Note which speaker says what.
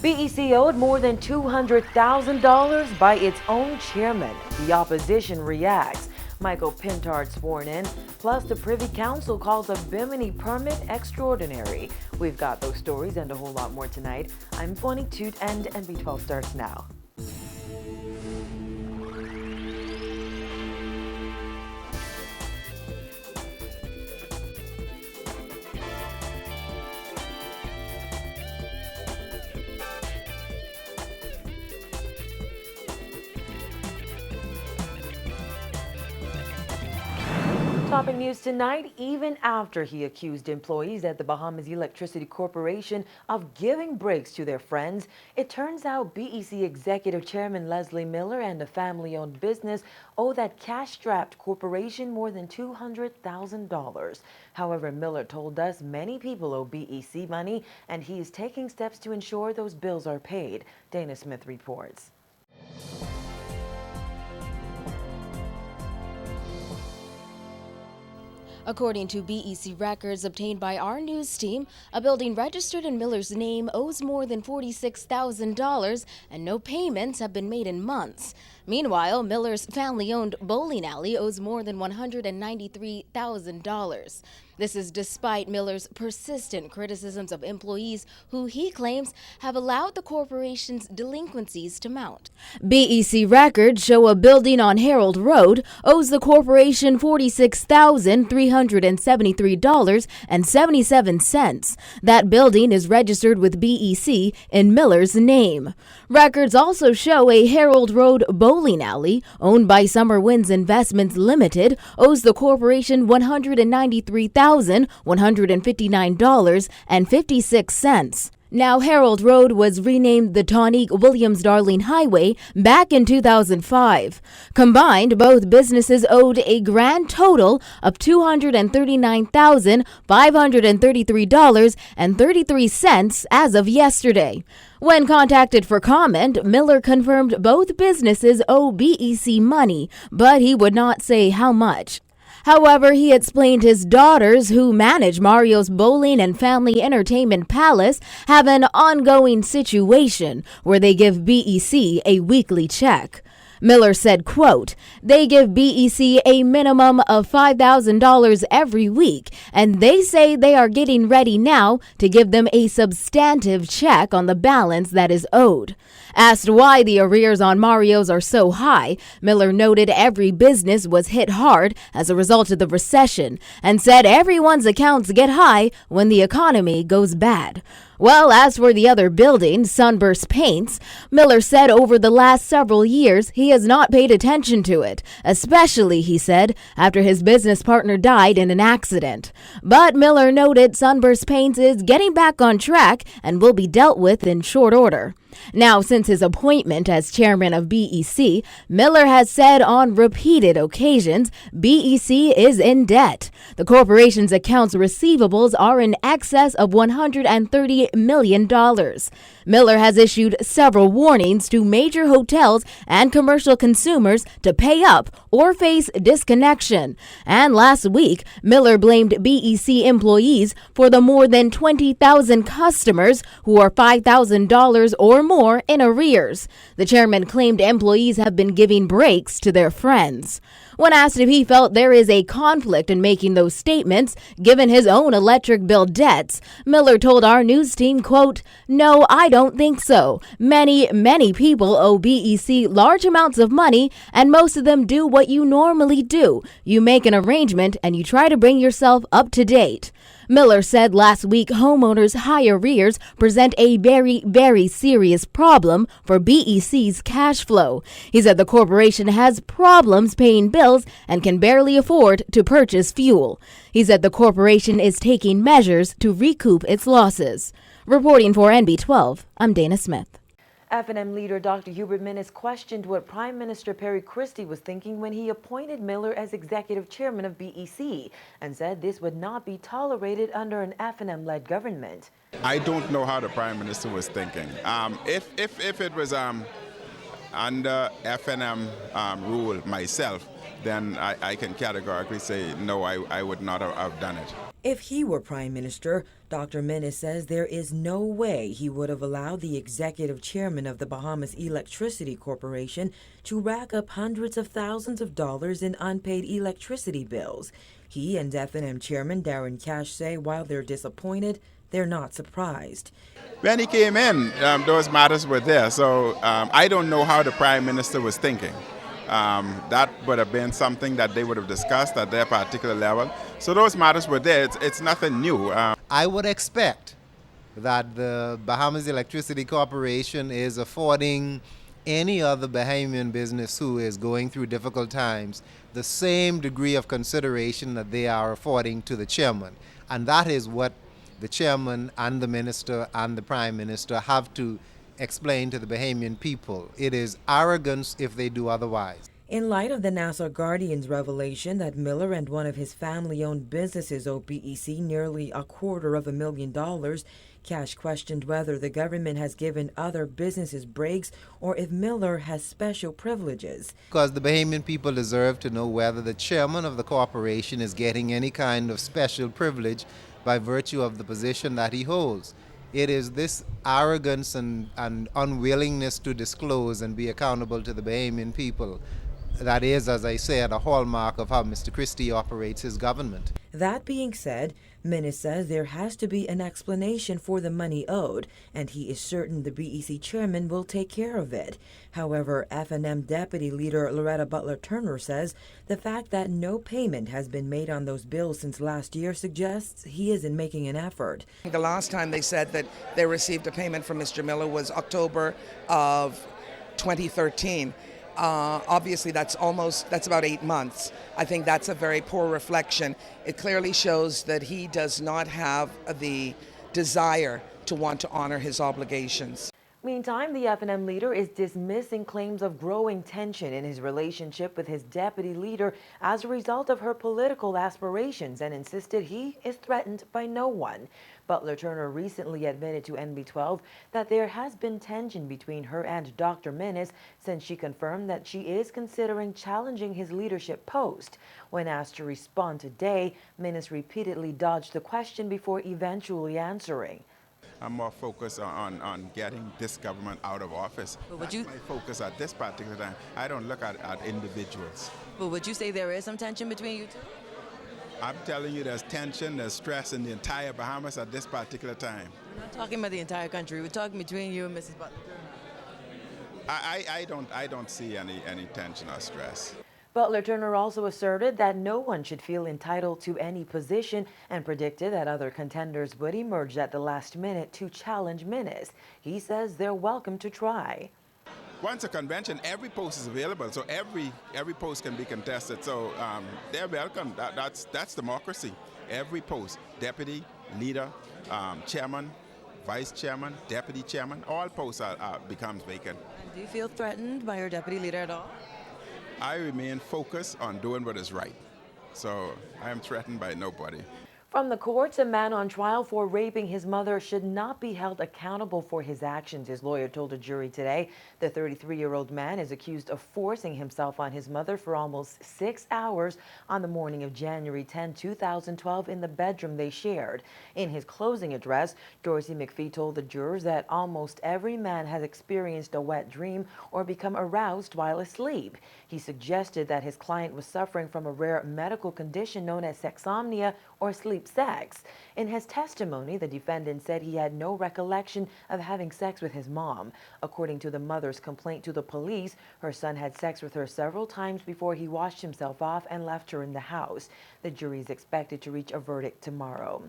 Speaker 1: BEC owed more than $200,000 by its own chairman. The opposition reacts. Michael Pintard sworn in. Plus, the Privy Council calls a Bimini permit extraordinary. We've got those stories and a whole lot more tonight. I'm Bonnie Toot and NB12 starts now. Topping news tonight, even after he accused employees at the Bahamas Electricity Corporation of giving breaks to their friends, it turns out BEC Executive Chairman Leslie Miller and a family-owned business owe that cash-strapped corporation more than $200,000. However, Miller told us many people owe BEC money, and he is taking steps to ensure those bills are paid. Dana Smith reports.
Speaker 2: According to BEC records obtained by our news team, a building registered in Miller's name owes more than $46,000 and no payments have been made in months. Meanwhile, Miller's family-owned bowling alley owes more than $193,000. This is despite Miller's persistent criticisms of employees who he claims have allowed the corporation's delinquencies to mount. BEC records show a building on Harold Road owes the corporation $46,373.77. That building is registered with BEC in Miller's name. Records also show a Harold Road bowling alley owned by Summer Winds Investments Limited owes the corporation $193,159.56. Now, Harold Road was renamed the Tawneek-Williams-Darling Highway back in 2005. Combined, both businesses owed a grand total of $239,533.33 as of yesterday. When contacted for comment, Miller confirmed both businesses owe BEC money, but he would not say how much. However, he explained his daughters, who manage Mario's Bowling and Family Entertainment Palace, have an ongoing situation where they give BEC a weekly check. Miller said, quote, "They give BEC a minimum of $5,000 every week, and they say they are getting ready now to give them a substantive check on the balance that is owed." Asked why the arrears on Mario's are so high, Miller noted every business was hit hard as a result of the recession and said everyone's accounts get high when the economy goes bad. Well, as for the other building, Sunburst Paints, Miller said over the last several years he has not paid attention to it, especially, he said, after his business partner died in an accident. But Miller noted Sunburst Paints is getting back on track and will be dealt with in short order. Now, since his appointment as chairman of BEC, Miller has said on repeated occasions BEC is in debt. The corporation's accounts receivables are in excess of $130 million. Miller has issued several warnings to major hotels and commercial consumers to pay up or face disconnection. And last week, Miller blamed BEC employees for the more than 20,000 customers who are $5,000 or more in arrears. The chairman claimed employees have been giving breaks to their friends. When asked if he felt there is a conflict in making those statements, given his own electric bill debts, Miller told our news team, quote, "No, I don't think so. Many people owe BEC large amounts of money, and most of them do what you normally do. You make an arrangement and you try to bring yourself up to date." Miller said last week homeowners' high arrears present a very, very serious problem for BEC's cash flow. He said the corporation has problems paying bills and can barely afford to purchase fuel. He said the corporation is taking measures to recoup its losses. Reporting for NB12, I'm Dana Smith.
Speaker 1: F&M leader Dr. Hubert Minnis questioned what Prime Minister Perry Christie was thinking when he appointed Miller as executive chairman of BEC and said this would not be tolerated under an F&M-led government.
Speaker 3: I don't know how the Prime Minister was thinking. If it was under F&M rule myself, then I can categorically say no, I would not have done it.
Speaker 1: If he were Prime Minister, Dr. Menace says there is no way he would have allowed the executive chairman of the Bahamas Electricity Corporation to rack up hundreds of thousands of dollars in unpaid electricity bills. He and F&M Chairman Darren Cash say while they're disappointed, they're not surprised.
Speaker 3: When he came in, those matters were there. So I don't know how the Prime Minister was thinking. That would have been something that they would have discussed at their particular level. So those matters were there. It's nothing new.
Speaker 4: I would expect that the Bahamas Electricity Corporation is affording any other Bahamian business who is going through difficult times the same degree of consideration that they are affording to the chairman. And that is what the chairman and the minister and the prime minister have to explain to the Bahamian people. It is arrogance if they do otherwise.
Speaker 1: In light of the Nassau Guardian's revelation that Miller and one of his family-owned businesses owe BEC nearly $250,000, Cash questioned whether the government has given other businesses breaks or if Miller has special privileges.
Speaker 4: Because the Bahamian people deserve to know whether the chairman of the corporation is getting any kind of special privilege by virtue of the position that he holds. It is this arrogance and unwillingness to disclose and be accountable to the Bahamian people that is, as I said, a hallmark of how Mr. Christie operates his government.
Speaker 1: That being said, Menace says there has to be an explanation for the money owed, and he is certain the BEC chairman will take care of it. However, F&M Deputy Leader Loretta Butler Turner says the fact that no payment has been made on those bills since last year suggests he isn't making an effort.
Speaker 5: The last time they said that they received a payment from Mr. Miller was October of 2013. Obviously, that's about 8 months. I think that's a very poor reflection. It clearly shows that he does not have the desire to want to honor his obligations.
Speaker 1: Meantime, the F&M leader is dismissing claims of growing tension in his relationship with his deputy leader as a result of her political aspirations and insisted he is threatened by no one. Butler Turner recently admitted to NB12 that there has been tension between her and Dr. Menace since she confirmed that she is considering challenging his leadership post. When asked to respond today, Menace repeatedly dodged the question before eventually answering.
Speaker 3: I'm more focused on getting this government out of office.
Speaker 6: But would
Speaker 3: That's my focus at this particular time. I don't look at individuals.
Speaker 6: But would you say there is some tension between you two?
Speaker 3: I'm telling you, there's tension, there's stress in the entire Bahamas at this particular time.
Speaker 6: We're not talking about the entire country. We're talking between you and Mrs. Butler.
Speaker 3: I don't see any tension or stress.
Speaker 1: Butler Turner also asserted that no one should feel entitled to any position and predicted that other contenders would emerge at the last minute to challenge Menace. He says they're welcome to try.
Speaker 3: Once a convention, every post is available, so every post can be contested. So they're welcome. That's democracy. Every post, deputy, leader, chairman, vice chairman, deputy chairman, all posts becomes vacant.
Speaker 6: And do you feel threatened by your deputy leader at all?
Speaker 3: I remain focused on doing what is right. So I am threatened by nobody.
Speaker 1: From the courts, a man on trial for raping his mother should not be held accountable for his actions, his lawyer told a jury today. The 33-year-old man is accused of forcing himself on his mother for almost 6 hours on the morning of January 10, 2012 in the bedroom they shared. In his closing address, Dorsey McPhee told the jurors that almost every man has experienced a wet dream or become aroused while asleep. He suggested that his client was suffering from a rare medical condition known as sexsomnia or sleep sex. In his testimony, the defendant said he had no recollection of having sex with his mom. According to the mother's complaint to the police, her son had sex with her several times before he washed himself off and left her in the house. The jury is expected to reach a verdict tomorrow.